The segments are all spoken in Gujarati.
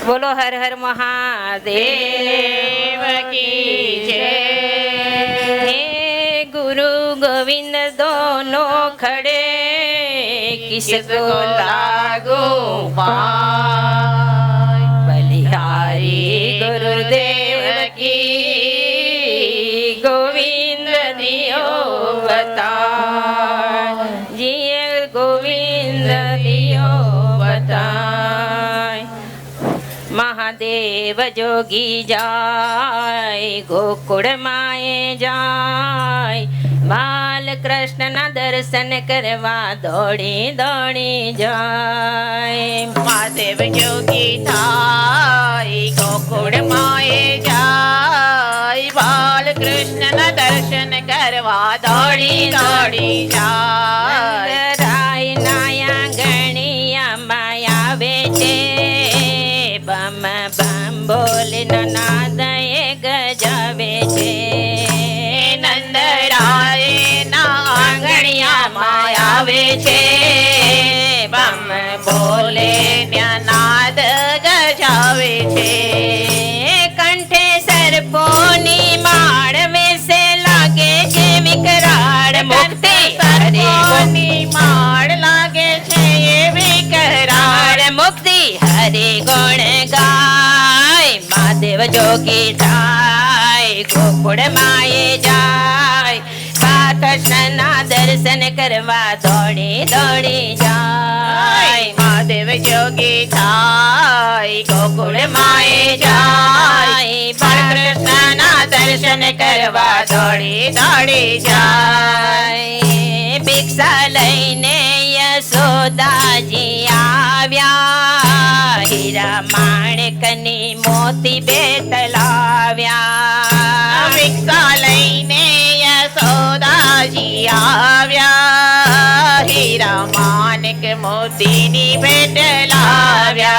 બોલો હર હર મહાદેવ કી જય। હે ગુરુ ગોવિંદ दोनों खड़े किसको लागू पाए। बलिहारी गुरुदेव की गोविंद दियो बताए। जिये गोविंद दियो बताए। महादेव जोगी जाय गोकुड़ माए जाय। बाल कृष्ण ना दर्शन करवा दौड़ी दौड़ी जाय। महादेव जोगी थाय गोकुड़ माए जाय। बाल कृष्ण ना दर्शन करवा दौड़ी दौड़ी जाय। राय नाया गणिया माया बेचे बम बम बोले नाद गजावे छे। नंदराय ना आंगणिया माया वेचे बम बोले नाद गजावे छे। कंठे सर्पोनी माड़ में से लागे छे विकराળ मुक्ति सर्पोनी माड़ लागे छे ये विकराળ मुक्ति हरि गुण गाय। महादेव जोगी थाय गोकुड़ माए जाय। कृष्ण ना दर्शन करवा दौड़ी दौड़ी जाय। महादेव जोगी थाय गोकुड़ माए जाय। बाल कृष्ण ना दर्शन करवा दौड़ी दौड़ी जाय। भिक्षा लईने यशोदाजी आव्या। हीरा माणिकनी मोती बेतलाव्या। भिक्षा लईने यशोदाजी आव्या। हीरा माणिक मोतीनी भेट लाव्या।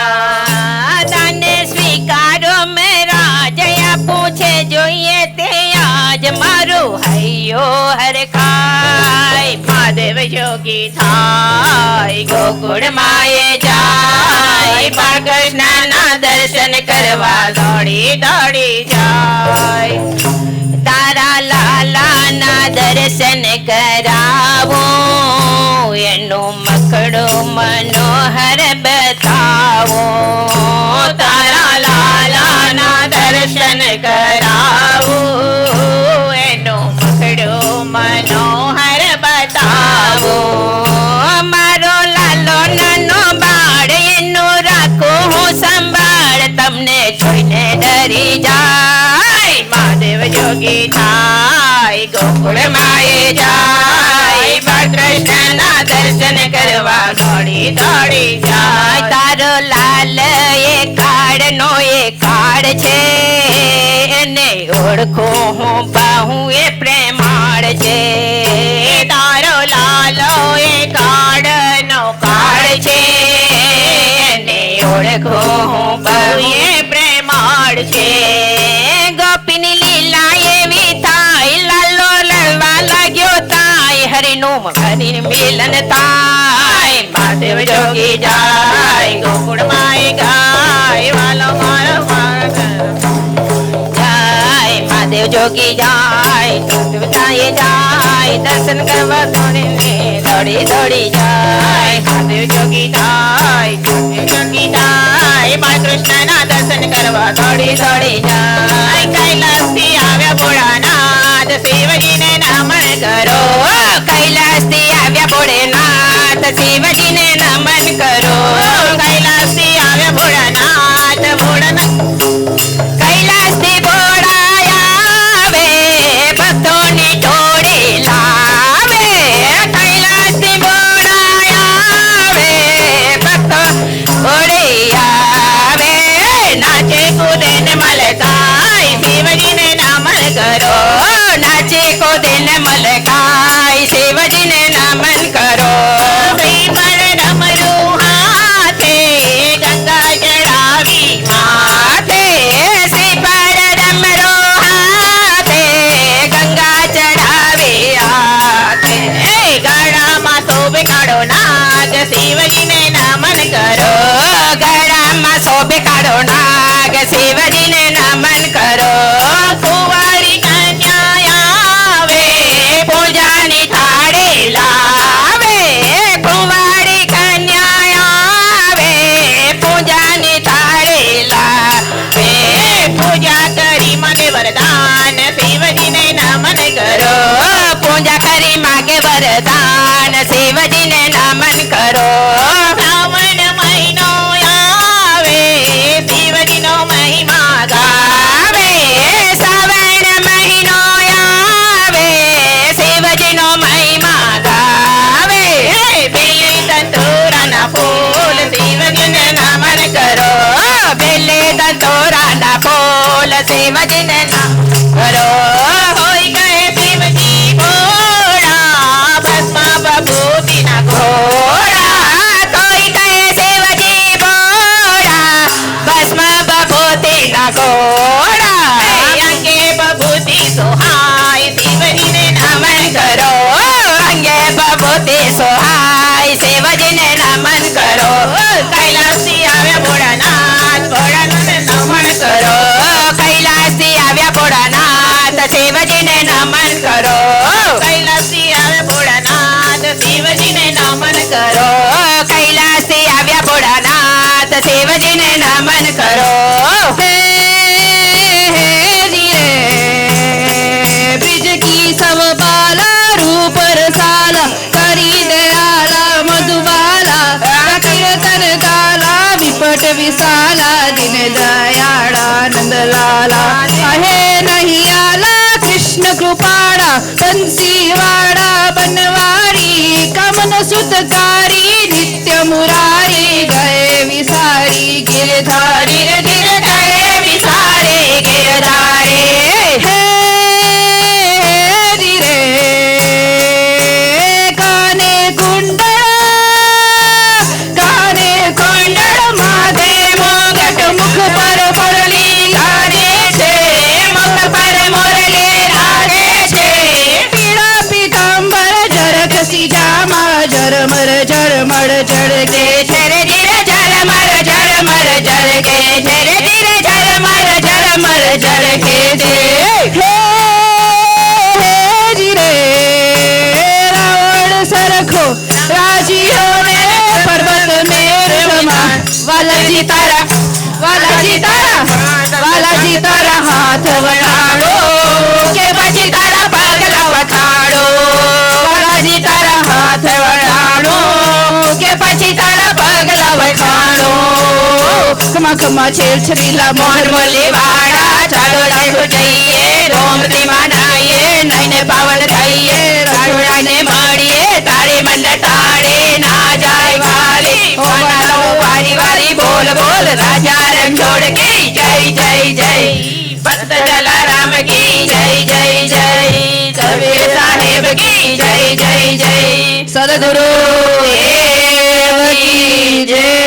दान स्वीकारो मेरा जया पूछे જોઈએ તે આજ મારું હૈયો હરખાય। महादेव जोगी थाय गोकुड़ माए जाय। बाल कृष्ण ना दर्शन करवा दौड़ी दौड़ी जाय। તારા લાલાના દર્શન કરાવો એનું મકડું મનોહર બતાવો। तारा लाला ना दर्शन करावो एनो मकड़ो मनोहर बतावो। મારો લાલો નાનો બાળ એનું રાખો હું સંભાળ તમને જોઈને ડરી જાય। महादेव जोगी थाय गोकुड़ माए जाय। बाल कृष्ण ना दर्शन करवा दौड़ी दौड़ी जाय। તારો લાલ એ કાળનો એ કાળ છે એને ઓળખો હું બાહુ એ પ્રેમાળ છે। तारो लालो ए काड़ नो काड़ छे ने ओळखो हूँ बहु ये प्रेमाळ छे। ગોપીની લીલા એવી થાય લાલો લડવા લાગ્યો તાય હરિનું હરિ મિલન થાય। महादेव जोगी जाय गोकुड़ माए गाय वालो मारो જાય મહાદેવ જોગી જાય જાય જાય દર્શન કરવા દોડી દોડી જાય। महादेव जोगी जाय जोगी जाय। बाल कृष्ण ना दर्शन करवा दौड़ी દોડી જાય। कैलाश थी आव्या भोळानाथ शिवजी ने नमन करो। કૈલાસ થી આવ્યા ભોળેનાથ શિવજીને નમન કરો। कैलाश थी आव्या भोळानाथ भोळानाथ કૈલાસ થી ભોળાયા આવે ભક્તોની ટોળી લાવે। કૈલાસ થી ભોળાયા આવે ભક્તો ટોળી આવે। नाचे कूदे ने मलकाय शिवजी ने नमन करो। નાચે કોદે ને મલકાય શિવજીને નમન કરો। श्री पर डमरू हाथे गंगा चढ़ावी માથે શ્રી પર ડમરો હાથે ગંગા ચડાવી હાથે। गड़ा मा शोभे काढ़ो नाग शिवजी ने नमन करो। ગળામાં શોભે કાઢો શિવજીને નામ કરો કોઈ કહે શિવજી ભોળા ભસ્મ બભૂતિના ઘોડા કોઈ કહે શિવજી ભોળા ભસ્મ બભૂતિના ઘોડા અંગે બભૂતિ સોહાય શિવજીને નમન કરો અંગે બભૂતિ સોહાય શિવજીને નમન કરો કૈલાસથી આવ્યા ભોળાનાથ ભોળાનાથને નમન કરો કૈલાસથી આવ્યા ભોળાનાથ શિવજીને નમન કરો કૈલાસથી આવ્યા ભોળાનાથ શિવજીને નમન કરો કૈલાસથી આવ્યા ભોળાનાથ શિવજીને નમન કરો હે ધીરે બ્રિજ કી સબ બાલા રૂપ રસાલા કરી દયાલા મધુબાલા કીર્તન ગાલા વિપટ વિશાલા દિન દયાળા નંદલાલા હે નહીં આલા કૃષ્ણ કૃપાળા બંસીવાળા બનવારી કમન સુતકારી નિત્ય મુરારી ગયે વિસારી ગિરધારી રે ધીરે ગયે વિસારી ગિરધારી હે ધીરે કાને કુંડળ માથે મોગટ મુખ પર મુરલી લાગે છે મુખ પર મુરલી લાગે છે પીળા પીતાંબર જરક સીજામાં ઝરમર ઝરમર ઝળકે છે રે ધીરે ઝરમર ઝરમર ઝળકે છે રે ધીરે ઝરમર ઝરમર ઝળકે છે હે ધીરે રાવણ સરખો રાજીઓ ને પર્વત મેરમાં વાલાજી તારા હાથ વળાડો કે પછી તારા પગલા વખાડો વાલાજી તારા હાથ વળાડો કે પછી તારા પગલા વખાડો ખમા ખમા છેલ છબીલા મોહર મોલી વાળા ચાલો રાખો જઈએ રોમતી માનાઈએ નઈને પાવન થઈએ રાણુડાને મળીએ તારી મંડ ટાળે ના જાય વાલી વાનાનો વારી વારી બોલ બોલ રાજા રણછોડ કી જય જય જય ભક્ત જલારામ કી જય જય જય કબીર સાહેબ કી જય જય જય સદગુરુ દેવ કી જય